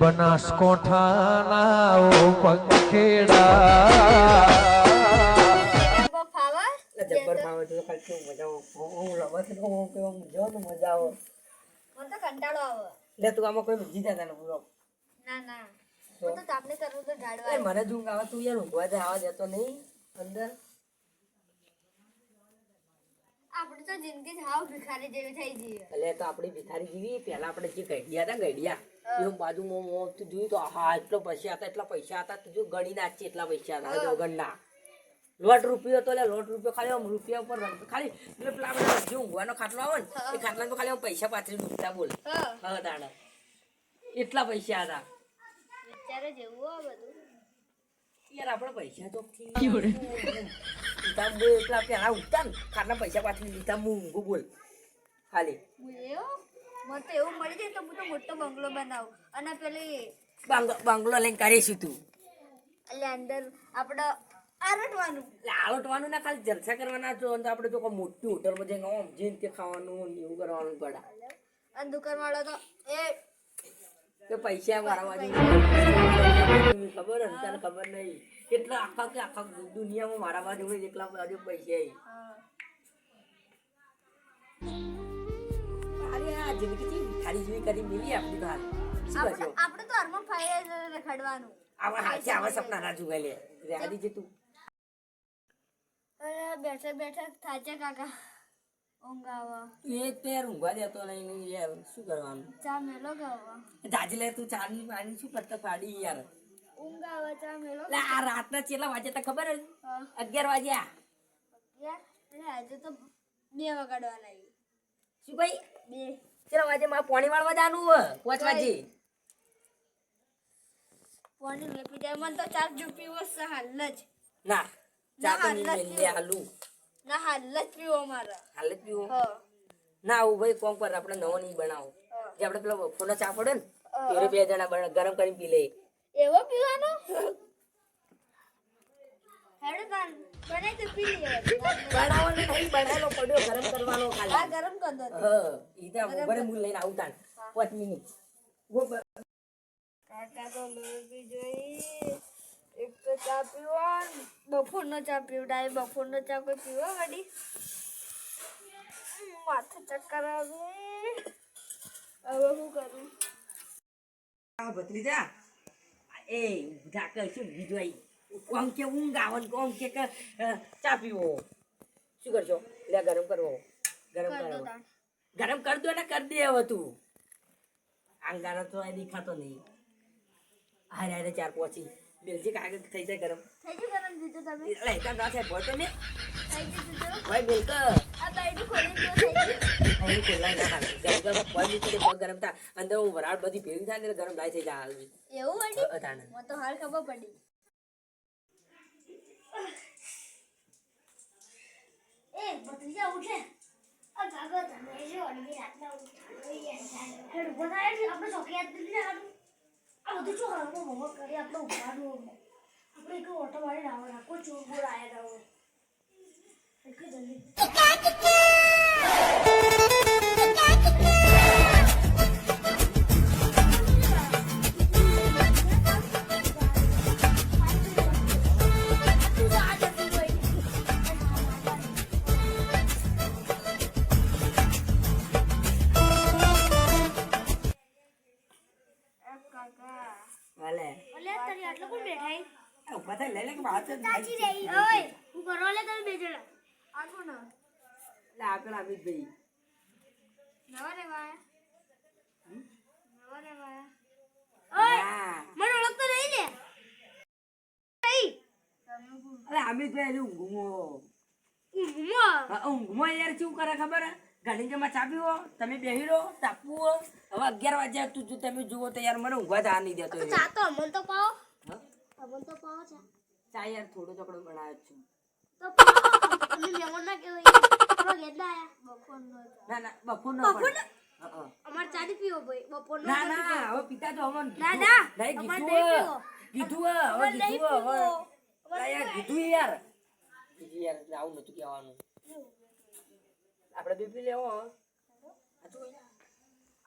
બનાસકોઠાના ઓ પંખેડા જબ્બર ફાવે તો ખાલી મજા હું રમત હું કેવો જો ને મજા આવે મને તો કંટાળો આવે લે તું આમાં કોઈ જીતા તને પૂરો ના ના હું તો તાપને કરવું તો ઝાડવા મને ઊંઘ આવે તું યાર ઊંઘવા દે આવા જતો નહીં અંદર આપણે તો જિંદગી હાવ ભિખારી જેવી થઈ ગઈ એટલે તો આપણી ભિખારી જેવી પહેલા આપણે જે ગઢિયા હતા ગઢિયા એ બાજુમાં તું જોયું તો હા એટલો પૈસા હતા એટલા પૈસા હતા તું જો ગણી નાચી એટલા પૈસા હતા ગણના લોટ રૂપિયો તો લે લોટ રૂપિયો ખાલી આમ રૂપિયા ઉપર ખાલી એટલે પેલા આપણે જે ઊંઘવાનો ખાટલો આવે ને એ ખાટલા તો ખાલી આમ પૈસા પાથરી મૂકતા બોલ હા દાડા એટલા પૈસા હતા વિચારે જેવું આ બધું યાર આપણે પૈસા તો એટલા પેલા ઉઠતા ને ખાટલા પૈસા પાથરી લીધા હું ઊંઘું બોલ ખાલી મને તો એવું મળી જાય તો હું તો મોટો બંગલો બનાવું અને પેલી બંગલો લઈને કરીશું તું એટલે અંદર આપણે આરટવાનું આળોટવાનું ના ખાલી જલસા કરવાના છો આપણે તો કોઈ મોટી હોટલમાં જઈને આમ જઈને તે ખાવાનું એવું કરવાનું પડા અને દુકાનવાળો તો એ કે પૈસા મારા બાજુ ખબર ને તને ખબર નહીં કેટલા આખા કે આખા દુનિયામાં મારા બાજુ હોય એટલા બાજુ પૈસા અરે આ જિંદગી ખાલી જેવી કરી મિલી આપણી તો હાલ આપણે તો હરમાં ફાયર રખડવાનું આવા હાચે આવા સપના ના જુગાઈ લે રેડી છે તું અરે બેઠા બેઠા થાચે કાકા ઊંઘ આવે એ પેર ઊંઘવા દેતો નહીં યાર શું કરવાનું ચા મેલો ગાવા દાજી લે તું ચાની પાણી શું કરતા પાડી યાર ઊંઘ આવે ચા મેલો લે આ રાતના કેટલા વાગે તને ખબર હે 11 વાગ્યા યાર એટલે આજે તો 2 વગાડવાના આવી શું ભાઈ 2 કેટલા વાગે માં પાણી વાળવા જવાનું હે 5 વાગે પાણી લપી જાય મને તો ચા જો પીવો છે હાલ જ ના ચા તો નહીં લે હાલુ ના હાલ જ પીવો મારે હાલ જ પીવો હા ના આવું ભાઈ કોમ પર આપણે નવો નહીં બનાવો જે આપણે પેલો ફોનો ચા પડે ને એ 2 જણા ગરમ કરીને પી લે એવો પીવાનો હેડો કાન બનાય તો પી લે બનાવવાનો નહીં બનાવેલો પડ્યો ગરમ કરવાનો ખાલી આ ગરમ કર દો હા ઈતા બરે મુલ લઈને આવતા 5 મિનિટ કાકા તો લોબી જોઈ એક તો ચા પીવો બપોરનો ચા પીવડાય બપોરનો ચા કોઈ પીવો વડી માથું ચક્કર આવે હવે શું કરું આ ભત્રીજા એ ઢાકર શું બીજોઈ કોમ કે ઊંઘ આવે ને કોમ કે ચા પીવો શું કરશો લે ગરમ કરવો ગરમ કરવો ગરમ કર દો ને કર દે હવે તું આંગારા તો આ દેખાતો નહીં હારે હારે 4 પહોંચી બેલજી કાગળ થઈ જાય ગરમ થઈ ગયું ગરમ દીધું તમે લે તા ના થાય બોલ તો ને થઈ ગયું ભાઈ બેલ કર આ બાઈડું ખોલી દો થઈ ગયું અહીં કોલાઈ ના હાલ ગરમ ગરમ બોલ નીચે બહુ ગરમ થા અંદર હું વરાળ બધી ભેગી થાય ને ગરમ લાઈ થઈ જાય હાલ એવું વડી અતાને મને તો હાલ ખબર પડી એ ભત્રીજા ઉઠે આ કાકા તમે જો અડવી રાતના ઉઠાડો યાર હેડ બનાય છે આપણે ચોકિયાત દીધી ને હાડું આ બધું શું હરમો મમો કરી આપણે ઉઠાડવું આપણે એક ઓટો વાળી રાવણ કોઈ ચોર બોલ આયા રાવ એક જલ્દી વાલે ઓલે તરી આટલો કોણ બેઠાઈ ઉભા થઈ લઈ લે કે વાત ચાચી રહી ઓય હું કરો લે તમે બે જણા આ કોણ લે આગળ આવી ભાઈ નવા રે વાયા નવા રે વાયા ઓય મને ઓળખતો નહીં લે અરે અમિતભાઈ ઊંઘમો ઊંઘમાં ઊંઘમો યાર શું કરે ખબર ઘણી જમા ચાપીવો તમે બેહી રહો તાપવો હવે 11 વાગ્યા તું તમે જુઓ તો યાર મને ઊંઘવા જવા નહીં દેતો ચા તો અમન તો પાવો અમન તો પાવો ચા યાર થોડો ચોકડો બનાવ્યો છું તો પાવો તમે મેમન ના કેવો થોડો ગેડા આયા બફોરનો ના ના બફોરનો બફોરનો અમાર ચા ની પીવો ભાઈ બફોરનો ના ના હવે પિતા તો અમન દાદા નહીં કીધું હવે કીધું યાર કીધું યાર આવું નતું કહેવાનું આપણે બીપી લેવો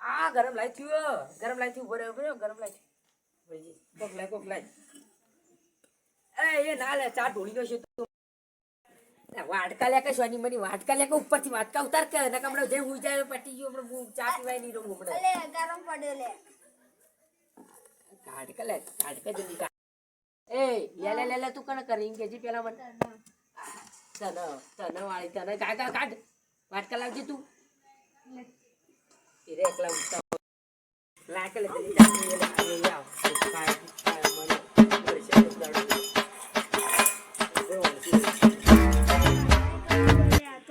આ ગરમ લાઈ થયું બરાબર ગરમ લાઈ કોક લાય એ ના લે ચા ઢોળી દો છે તો વાટકા લે કે સોની મની વાટકા લે કે ઉપરથી વાટકા ઉતાર કે નકા હમણાં જે હુઈ જાય પટી ગયો હમણાં હું ચા પીવાય નહીં રહું હમણાં અલે ગરમ પડ્યો લે કાઢકા જલ્દી કાઢ એ લે તું કને કરી કે જી પેલા મને તને વાળી તને કાઢ વાટકા લાવજે તું એ રે એકલા ઉઠતા લાકે લે જલ્દી જા આવ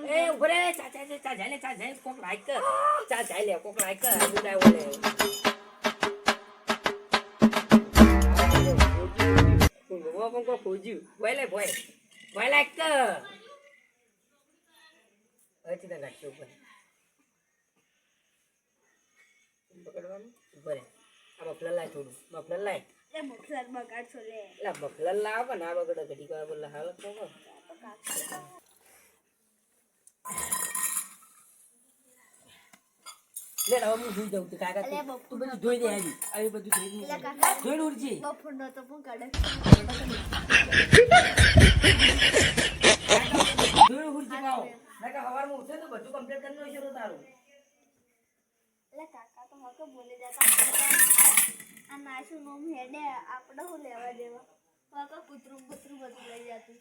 એ ઉભરે ચા જાય કોક લાઈક ચા જાય લે કોક લાઈક મુદાય ઓલે કોકો ખોજ્યું બોય લાઈક અચી ના લાગશે ઉપર પકડવાનું ઉપર આ મફલર લાય થોડું મફલર લાય એ મફલર બગાડ છો લે લા મફલર લાવ પણ આ બગડ ઘડી કા બોલા હાલ તો લે હવે હું જોઈ જાઉં તું કાકા તું બધું ધોઈ દે આવી બધું ધોઈ ઉડજી બફુંડો તો પણ કાઢે ધોઈ ઉડજી પાવ નકા હવારમાં ઉઠે તો બધું કમ્પ્લીટ કરવાનું શરૂ તારું એટલે કાકા તો હકે બોલી જતા આ નાશું નોમ હેડે આપણે હું લેવા દેવા કાકા કૂતરું બધું લઈ જતું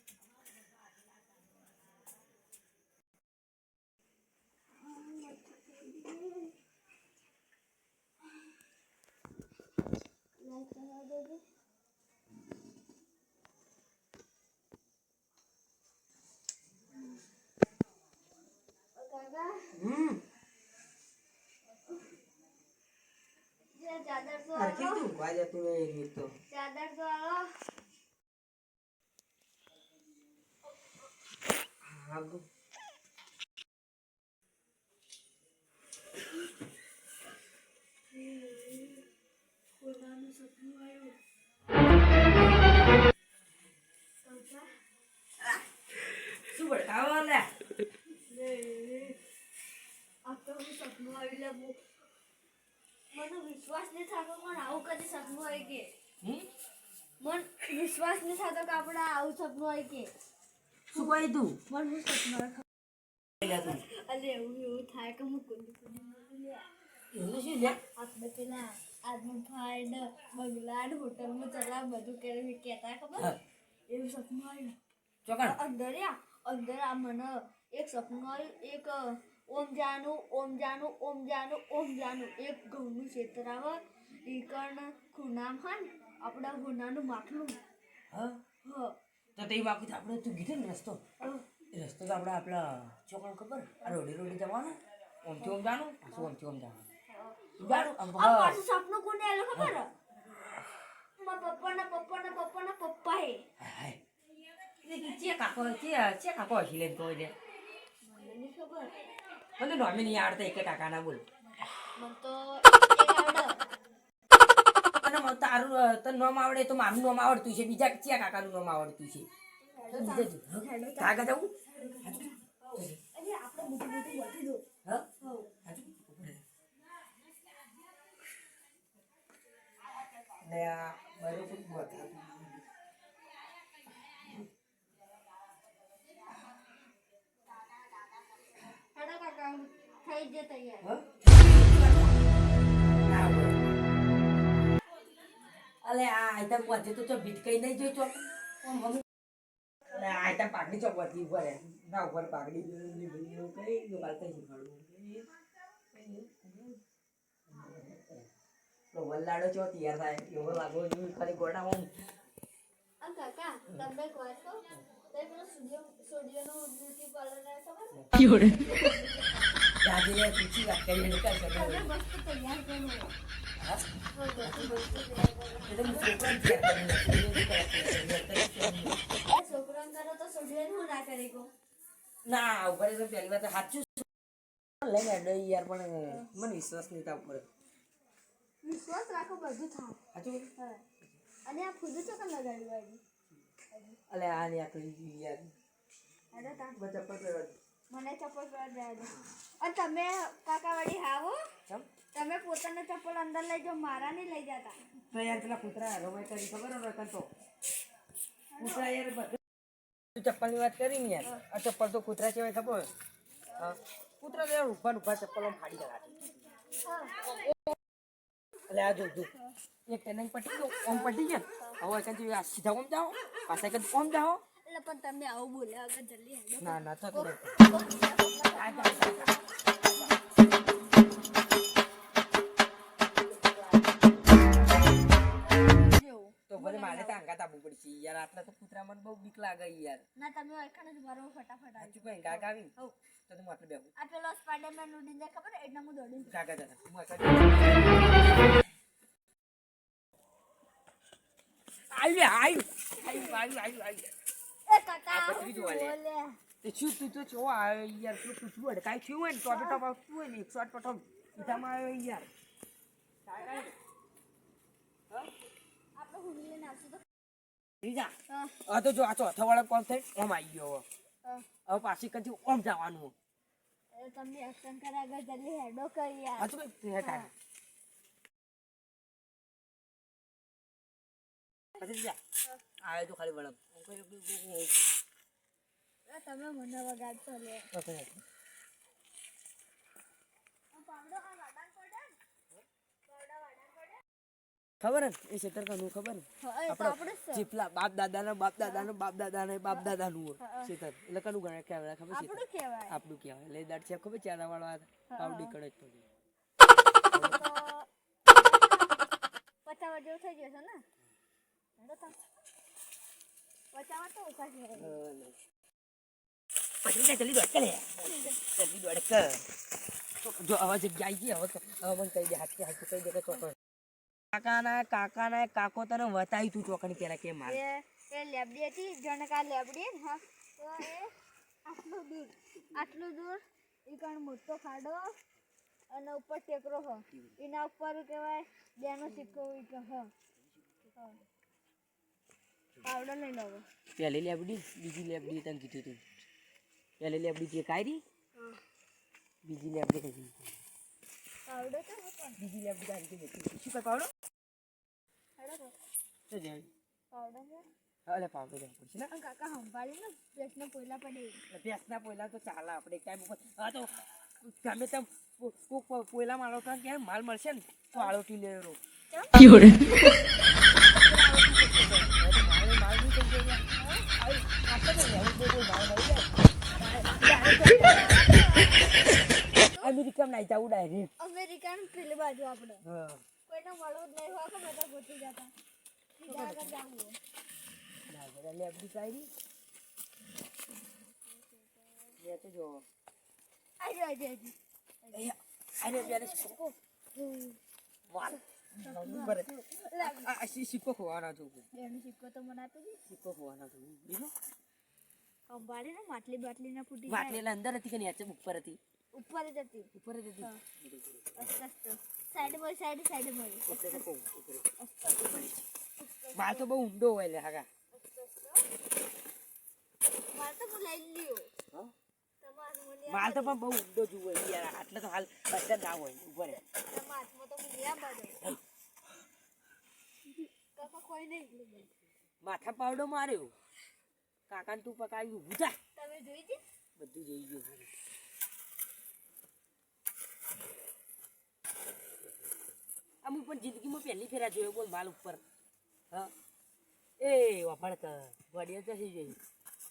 ચાદર તો હરખી તું વાજા તું એ રીત તો ચાદર તો આવો આગો કોનાનું સપનું આવ્યું શું બતાવો લે આ તો સપનું આવી લે મને વિશ્વાસ નહીં થતો પણ આવું કદી સપનું આવી કે મન વિશ્વાસ નહીં થતો કે આપણે આવું સપનું આવી કે શું કહી તું મન હું સપનું લે તું અલે એવું થાય કે હું કુંડી લે એવું શું લે આપણે પેલા આજનું ફાઈડ બંગલા હોટલમાં ચલા બધું કરે કહેતા ખબર એવું સપનું આવ્યું ચોકણ અંદર આ મને એક સપનું આવ્યું એક ઓમ જાનું એક ઘઉંનું ક્ષેત્ર આવે એ કણ ખૂનામાં ને આપણા હોનાનું માટલું હા તો તે બાકી તો આપણે તું કીધું ને રસ્તો એ રસ્તો તો આપણે આપણા ચોકણ ખબર આ રોડી જવાનું ઓમથી ઓમ જાનું પાછું ઓમથી ઓમ જવાનું પાછું સપનું કોને આવેલું ખબર મારા પપ્પાના પપ્પા હે ચે કાકો હસી લે તો મને નહીં ખબર મને નોમે નહીં આવડતા એક કાકાના બોલ મને તો એક આવડે અને તારું તને નોમ આવડે તો મારું નોમ આવડતું છે બીજા ક્યાં કાકાનું નોમ આવડતું છે કાકા જવું અરે આપણે મોટું વધી દો હા ને આ બરોબર બતા હેડો કાકા થઈ જ તૈયાર અલે આ આઈટમ પહોંચે તો ચો ભીટકાઈ નહીં જોઈ ચો અલે આ આઈટમ પાકડી ચો પહોંચી ઉપર ના ઉપર પાકડી કઈ બાલતા શીખવાડવું વલ્લાડો ચો તૈયાર થાય એવો લાગો ખાલી ગોડામાં કાકા તમને એક વાત કહું તે પેલો સૂર્યનો બ્યુટી પાર્લર આવે ખબર જાગીને પૂછી વાત કરી એને કઈ શકે તમે મસ્ત તૈયાર કરો હા એટલે હું છોકરા છોકરા કરો તો સૂર્યનું ના કરી ગો ના ઉપર તો પહેલી વાત સાચું લઈને ડઈ યાર પણ મને વિશ્વાસ નહીં તા ઉપર વિશ્વાસ રાખો બધું થાય સાચું અને આ ફૂદું ચોકન લગાડ્યું અલે આ ની આકલી યાર હેડો તા બચા પકડ મને ચપ્પલ પહેરવા જાય છે. અને તમે કાકાવાડી હાવો ચમ તમે પોતાના ચપ્પલ અંદર લઈ જાઓ મારા નહીં લઈ જતા. તો યાર પેલા કૂતરા રમાય કરી ખબર હોય તો કૂતરા યાર બધું ચપ્પલની વાત કરી ને યાર આ ચપ્પલ તો કૂતરા કેવાય ખબર હોય હા કૂતરા તો યાર ઉભા ચપ્પલો ફાડી જવા એટલે આ જો એક ટર્નિંગ પટી ગયો ઓમ પટી ગયો હવે કંઈ આ સીધા ઓમ જાઓ પાછા કંઈ ઓમ જાઓ એટલે પણ તમે આવું બોલ્યા વગર જલ્દી હેડો. ના ના તો જેવું. તો ભલે મારે તો આંગા તાબુ પડશે યાર આટલા તો કૂતરા મને બહુ બીક લાગે યાર ના તમે ઓળખાણ જ મારો ફટાફટ આવી. સાચું કઈ ગાગ આવી તો તું આટલે બેહું આ પેલો સ્પાઈડરમેન ઉડીને જાય ખબર એટલે હું દોડીને ગાગા જતા હું આટલે આવી એ કાકા આ પતરી જોવા લે. બોલે. તે શું તું તો છો આવે યાર તું પૂછવું હોય કાંઈ થયું હોય ને તો આપણે ટપ આવતું હોય ને 108 પટમ સીધામાં આવ્યો યાર આપણે હુડી લઈને આવશું તો રીજા હા, આ તો જો આ ચોથા વાળા કોલ થઈ ઓમ આવી ગયો હા. હવે પાછી કંઈ ઓમ જવાનું એ તમને એક્શન કરે આગળ જલ્દી હેડો કરી યાર. સાચું કઈ હેઠા પછી જા આવે તો ખાલી વળમ એ તમે મને વગાડશો લે. પાવડો આ વાડાન પડે ને? પાવડા વાડાન પડે? ખબર ને એ ક્ષેત્ર કનું ખબર ને હા, એ તો આપણે આપણે જ છે. જેટલા બાપ દાદાનું ક્ષેત્ર એટલે કનું ગણે કહેવાય ખબર છે આપણું કહેવાય. આપણું કહેવાય એટલે દાડ છે ખબર ચારા વાળા પાવડી કડે જ પડી તો 50 જેવું થઈ જશે ને? હેડો તો. 50 તો ઓછા કહેવાય. પછી જલ્દી દોડ લે જલ્દી દોડ કર જો આવા જગ્યા આવી ગઈ હવે મને કહી દે હાથ કહી દે કે ચોકડ કાકાના કાકો તને વતાવી તું ચોકડી પેલા કે માર એ લેબડી હતી જણકા લેબડી ને હા તો એ આટલું દૂર એ કણ મોટો ખાડો અને ઉપર ટેકરો હ એના ઉપર કહેવાય બેનો સિક્કો ઈ કે હ પાવડર લઈ લો. પહેલી લેબડી બીજી લેબડી તને કીધું તું પહેલી લેબડી જે કાઢી બીજી લેબડી કઈ પાવડર તો હતો ને. બીજી લેબડી કાઢી કે શું કઈ પાવડો હેડો તો. તો જાય પાવડર છે અલે પાવડો જવું પડશે ને અને કાકા સંભાળી ને પ્લેટનો પોયલા પડે. ભેંસના પોયલા તો ચાલે આપણે ટાઈમ ઉપર હા તો ગમે તેમ પોયલા માલો તો ક્યાં માલ મળશે ને તો આળોટી લેરો અમેરિકા નાઈ જવું ડાયરેક્ટ અમેરિકન પેલી બાજુ આપણે હા કોઈને મળવું જ નહીં હોય કે બધા ગોતી જતા બીજા આગળ જવું હોય. લેબડી કાઢી લે તો જો આજી. અરે બેને વાલ બરે આ સિક્કો ખોવાના છું બેનો સિક્કો તો મને આપી દી. સિક્કો ખોવાના છું બીજો સંભાળી ને માટલી બાટલી ના ફૂટી માટલી અંદર હતી કે નીચે ઉપર હતી ઉપર જ હતી. ઉપર જ હતી સાઈડ બોય સાઈડ બોય માલ તો બહુ ઊંડો હોય લે હાગા મારે તો હું લઈ લ્યો. હા? તમારા માલ તો પણ બહુ ઊંડો જુઓ યાર આટલે તો હાલ અંદર ના હોય ઉપર હાથમાં તો હું લ્યા બધો કાકા કોઈ નહીં એકલું બધું. માથા પાવડો માર્યો કાકાને તું પકાવી ઊભું થા તમે જોઈ છે બધું જોઈ ગયું અમુક પણ જિંદગીમાં પહેલી ફેરા જોયો બોલ માલ ઉપર હા એ વફાડ કર વડિયા તો જોઈ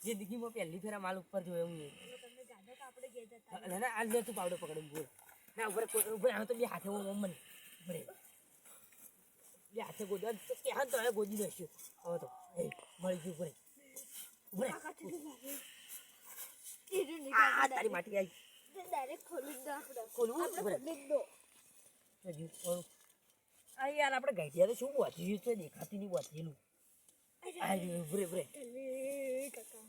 જિંદગીમાં પહેલી ફેરા માલ ઉપર જોયો હું તમને જાણો કે આપણે ઘેર જતા ના ના આ લે તું પાવડો પકડું બોલ ના ઉપર આમ તો બે હાથે હું મને બરે બે હાથે ગોદવા તો ક્યાં તો હવે ગોદી દઈશું હવે તો એ મળી ગયું બરે બરે આ તારી માટી આવી ડાયરેક્ટ ખોલી જ દો આપણે ખોલવું બરે ખોલી જ દો. આ યાર આપણે ગાઈડિયા તો શું વાંચ્યું છે દેખાતી નહીં વાંચેલું આ બરે બરે અલે કાકા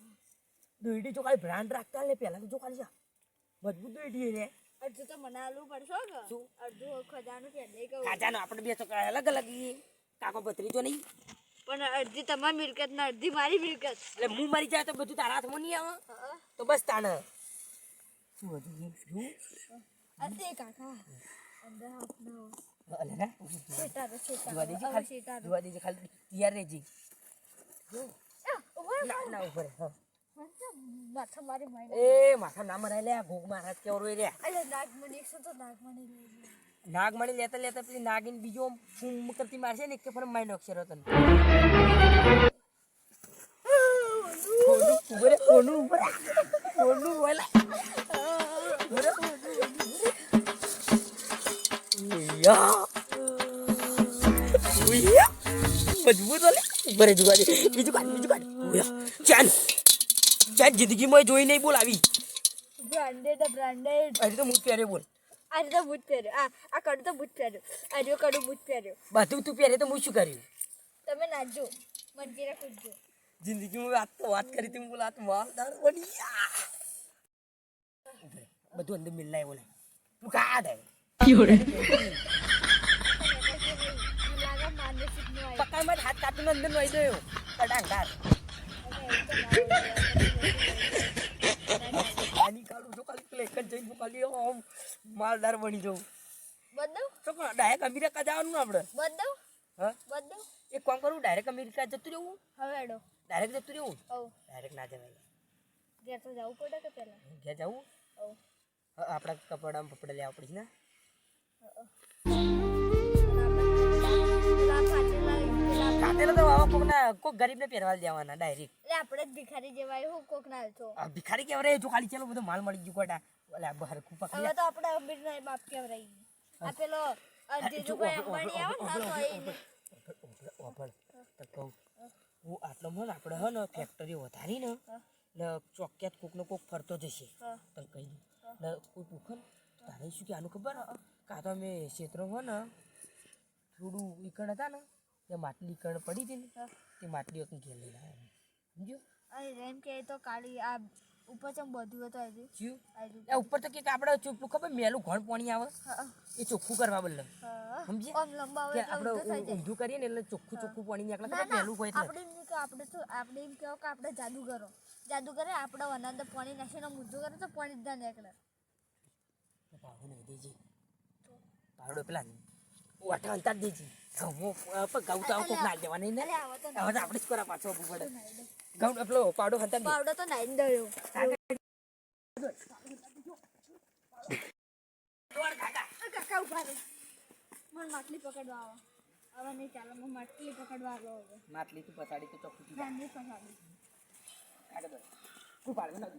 દોઈડી જો ખાલી બ્રાન્ડ રાખતા લે પહેલા તો જો ખાલી મજબૂત દોઈડી રે અડધું તો મને આલવું પડશે કે શું? અડધું ખજાનું પહેલે કહું ખાજાનો આપણે બે તો અલગ અલગ કાકો ભત્રીજો નહીં પણ અડધી તમારી મિલકત ને અડધી મારી મિલકત. એટલે હું મરી જાય તો બધું તારા હાથમાં નહીં આવે હા તો બસ તાણ શું હતું શું અરે કાકા અંદર આપનો અલે ના છેટારો જોવા દેજે ખાલી જોવા દેજે ખાલી તૈયાર રહેજે જો ના ના ઉપર હા માથા મારી મારી એ માથા ના મરાય લે ભૂખ મારા કેવો રોય રે અરે નાગમણી શું તો નાગમણી લઈ નાગમણી લેતા લેતા પેલી નાગીન બીજો ફૂમ કરતી મારશે ને એક કે ફરમ મારી નાખશે રતન ઓનું ઉપર ઓલા યા ઉયા મજબૂત ઓલે ઉપર જુગા દે બીજું કાઢ ઉયા ચાલ ચાલ જિંદગીમાં જોઈ નહીં બોલ આવી બ્રાન્ડેડ અરે તો મું પહેરે બોલ આજે તો બૂટ પહેર્યો આ કડું તો બૂટ પહેર્યો આજે કડું બૂટ પહેર્યો બધું તું પહેરે તો હું શું કર્યું તમે નાચજો મંજીરા કૂદજો જિંદગીમાં વાત કરી તું બોલા તો માલદાર બની બધું અંદર મિલાય બોલે તું કા દે લાગે માનસિક નો આવી પકાઈ માં હાથ કાટું અંદર નઈ દયો કડાંગાર આની કાળું જો ખાલી પ્લે કર જઈને ખાલી ઓમ માલદાર બની જાઉં બધું તો પણ ડાયરેક્ટ અમેરિકા જવાનું આપણે બધું હા બધું એક કામ કરું ડાયરેક્ટ અમેરિકા જતું રહેવું હવે એડો ડાયરેક્ટ જતું રહેવું ઓ ડાયરેક્ટ ના જવાય ઘેર તો જવું પડે કે પેલા ઘેર જવું ઓ આપણા કપડાં પપડા લેવા પડશે ને કાતેલા તો આવા કોક ગરીબને પહેરવા દેવાના ડાયરેક્ટ એટલે આપણે જ ભિખારી જેવાય હું કોક ના છો આ ભિખારી કેવરે જો ખાલી ચાલો બધો માલ મળી ગયો કોટા ઓલા બહાર કુપા હવે તો આપણે અમીર ના બાપ કેવરાઈ આ પેલો જીજુભાઈ અંબાણી આવે ને તો ઓપડ તો કહું હું આટલો મન આપણે હ ને ફેક્ટરી વધારી ને ને ચોક્યાત કોકનો કોક ફરતો જશે તો કહી દઉં ને કોઈ પૂછે ને તારે શું કે આનું ખબર કાં તો અમે ક્ષેત્રો હોય ને થોડું ઈકણ હતા ને તે માટલી ઈકણ પડી હતી ને તે માટલી એક ઘેર લઈને આવ્યા સમજ્યો એમ કે તો કાળી આ ઉપર ચમ બધું હતું આજે જીવ એ ઉપર તો કે આપણે ચોખ્ખું ખબર મેલું ઘણ પાણી આવે એ ચોખ્ખું કરવા બદલે સમજે ઓમ લંબાવે કે આપણે ઊંધું કરીએ ને એટલે ચોખ્ખું પાણી નીકળે ખબર મેલું હોય એટલે આપણે એમ કહો કે આપણે જાદુ કરે આપણે વનાઅંદર પાણી નાખીને મૂંઝું કરે તો પાણી જ ના નીકળે પાવડો નહીં દેજે પાવડો પેલા વાટા અંતાર દેજે હું ગાઉ તો કોક નાખ દેવા નહીં ને હવે તો આપણે જ કરા પાછો આપવું પડે ગાઉ પેલો પાવડો અંતાર દે પાવડો તો નાઈ દયો કાકા ઉભા રહે મને માટલી પકડવા આવો હવે નહીં ચાલે મને માટલી પકડવા આવો હવે માટલી તું પસાડી તો ચોખ્ખું થઈ ગાંધી પકડી જાય આગળ તું પાડવે ના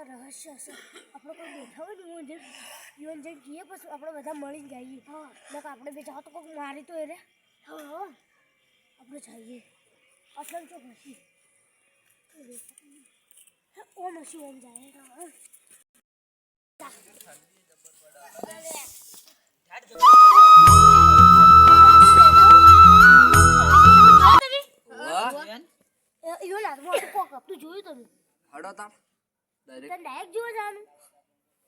રહસ્ય હશે આપણે કોઈ બેઠા હોય ને હું જે જીવન જે જઈએ પછી આપણે બધા મળી જઈએ એટલે આપણે બેઠા તો કોઈક મારી તો એને હા આપણે જઈએ અસલ તો હસી ઓમ હસી ઓમ જાય તું જોયું તમે હડો તા ડાયરેક્ટ જોવા જવાનું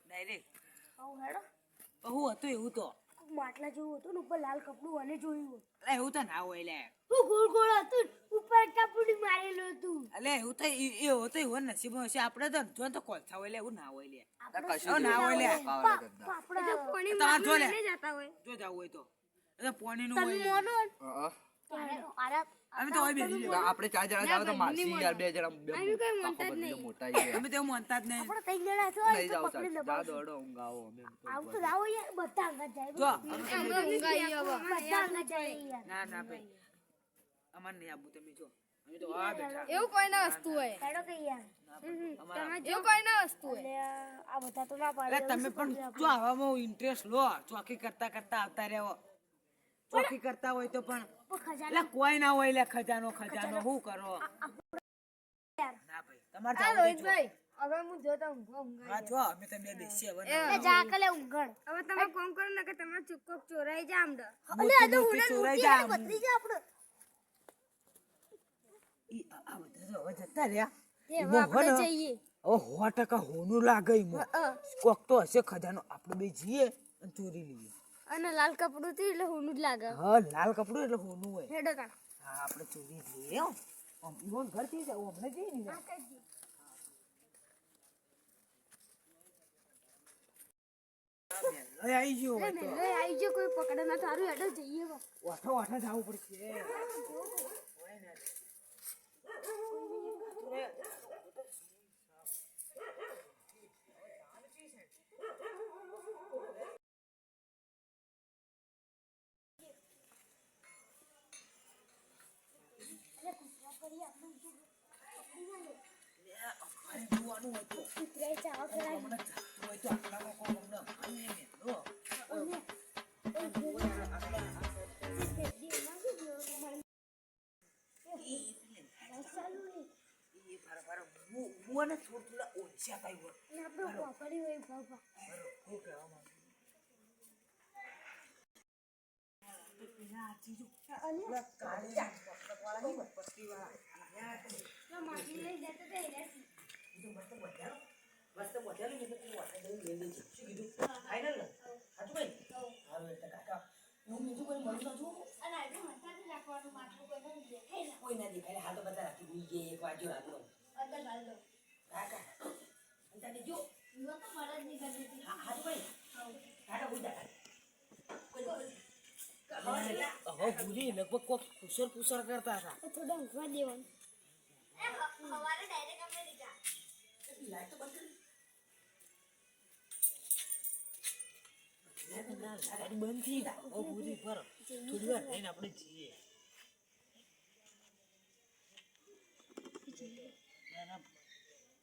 ડાયરેક્ટ હું હેડો હું હતું એવું તો માટલા જેવું હતું ને ઉપર લાલ કપડું અને જોયું અલે એવું તો ના હોય લે હું ગોળ ગોળ હતું ઉપર કપડું મારેલું હતું અલે એવું તો એવું તો એવું નસીબમાં હશે આપણે તો જો તો કોલસા હોય લે એવું ના હોય લે કશું ના હોય લે આપણે પાણી તમાર જો લે જતા હોય જો જાવ હોય તો એટલે પાણીનું હોય મોનો અમે તો હોય બેસી આપણે 4 જણા જાવ તો માસી યાર 2 જણા મોટા અમે તો માનતા જ નહીં આપણે ત્રણ જણા છો નહીં જાવ જા દોડો ઊંઘ આવો અમે આવું તો રાવો યાર બધા અંગત જાય જો બધા અંગત જાય યાર ના ના ભાઈ અમાર નહીં આવું તમે જો અમે તો આ બેઠા એવું કોઈ ના વસ્તુ હોય હેડો કે યાર એવું કોઈ ના વસ્તુ હોય એટલે આ બધા તો ના પાડે અરે તમે પણ જો આવામાં ઇન્ટરેસ્ટ લો ચોકી કરતા કરતા આવતા રહેવો ચોકી કરતા હોય તો પણ ખજાના એટલે કોઈ ના હોય લે ખજાનો શું કરો ના ભાઈ તમારે આ જાવું હોય તો રોહિતભાઈ હવે હું જોતા ઊંઘવા હા છો અમે તો બે બેસીએ હવે એ જા કલે ઊંઘણ હવે તમે કોમ કરો ને કે તમારે ચૂક્કો ચોરાઈ જા આમડે અલે આ તો મોટી હુનર ચોરાઈ મોટી જા અને ભત્રીજા આપણે આ બધા તો હવે જતા રહ્યા તે હવે આપણે જઈએ હવે 100% હોનું લાગે ઈમાં. કોક તો હશે ખજાનો આપણે બે જઈએ અને ચોરી લઈએ અને લાલ કપડું થી એટલે હોનું જ લાગે હા લાલ કપડું એટલે હોનું હોય હેડો તા હા આપણે ચોરી લઈએ હો આમ ઈવોન ઘર થી જાવ હમણાં જઈએ ને લઈ આવી ગયો હવે તો મેલે આવી જો કોઈ પકડે ના તારું હેડો જઈએ હવે વાઠા જવું પડશે કૂતરાએ ચાવ કરાવી હું થોડા ઓછા પાઈ અને આપણે પોપડી હોય બાબા હું કહેવા માંગુ માટી લઈ જતો તો એને અને આટલું મસાજ રાખવાનું માટલું કોઈ કોઈ ના દેખાય દેખાય હાલ તો બધા રાખી દીધી એક વાગ્યો રાતનો અંદર ગાલ દો કાકા અંતાને જો નો તો મરજ નહીં કરતી હતી હાથ ભાઈ કાકા ઉઈ જા હવે ભૂલી લગભગ કોક કુસર કરતા હતા થોડા ઊંઘવા દેવાનું હવારે ડાયરેક્ટ આપણે લીધા લાઈટ તો બંધ ગાડી બંધ થઈ હવે ભૂલી પર થોડી વાર રહીને આપણે જઈએ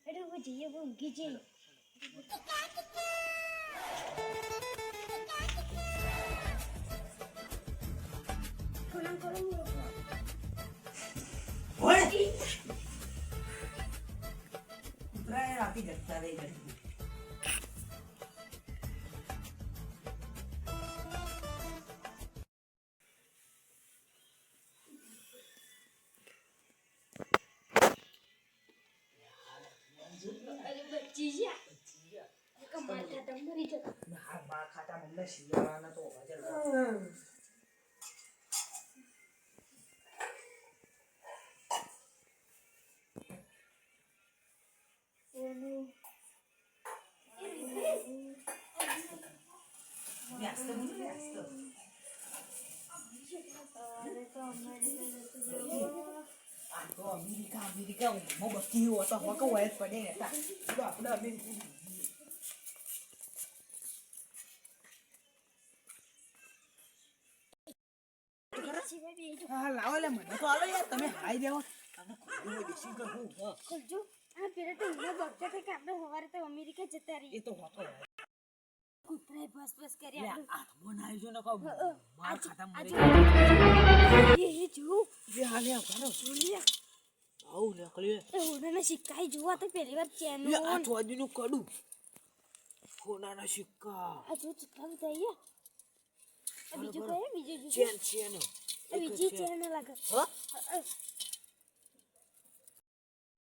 એટલે હું જઈએ બહુ ઊંઘી જઈએ કોના કરું ઓય કૂતરાએ રાખી જતા રહી ઘડી મારા ખાતામાં અમને શિયાળાના તો હાજર વ્યસ્ત બોલ વ્યસ્ત આ તો અમેરિકા ઊંઘમાં બસતી હોય તો હવે કહું જ પડે રહેતા તો આપણે અમેરિકા હા લાવો લે મને તો આલો યાર તમે હાઈ દેવો તમે ખોલી બેસી કર હું હા ખોલજો આ પેલા તો ઊંઘવા બગતા હતા કે આપણે સવારે તો અમેરિકા જતા રહીએ એ તો હોતો કૂતરાએ બસ કરી લે આઠમો નાઈ જો ને કહું માર ખાતામાં મરી એ જો એ હાલે આભારો બોલિયા આવું નકલી એ હોનાના સિક્કા જોવા તો પહેલી વાર ચેન લે આ ચોદીનું કડું સોનાના સિક્કા આ જો ચિક્કા થઈએ આ બીજું કઈ બીજું જો ચેન ચેન આ બીજી ચેન લાગે હા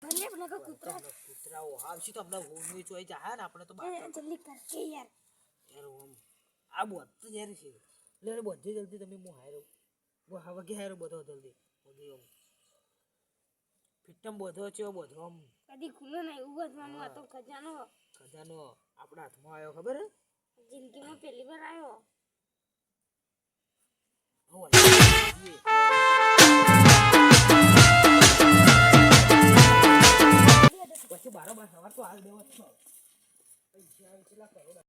મને લાગે કૂતરા કૂતરાઓ આવશે તો આપણે હોનું ચોઈ જાય ને આપણે તો બાર જલ્દી કરકે યાર યાર આમ આ બોત તો યાર છે લે બધે જલ્દી તમે મો હાયરો બો હવે કે હાયરો બધો જલ્દી બધું આમ ફિટમ બધો છે બધો આમ કદી ખુલ્લો નહીં એવું વધવાનું આ તો ખજાનો ખજાનો આપણા હાથમાં આવ્યો ખબર હે જિંદગીમાં પહેલી વાર આવ્યો હો પછી બારોબાર સવાર તો હાલ દેવો જ છો પૈસા કેટલા કરોડ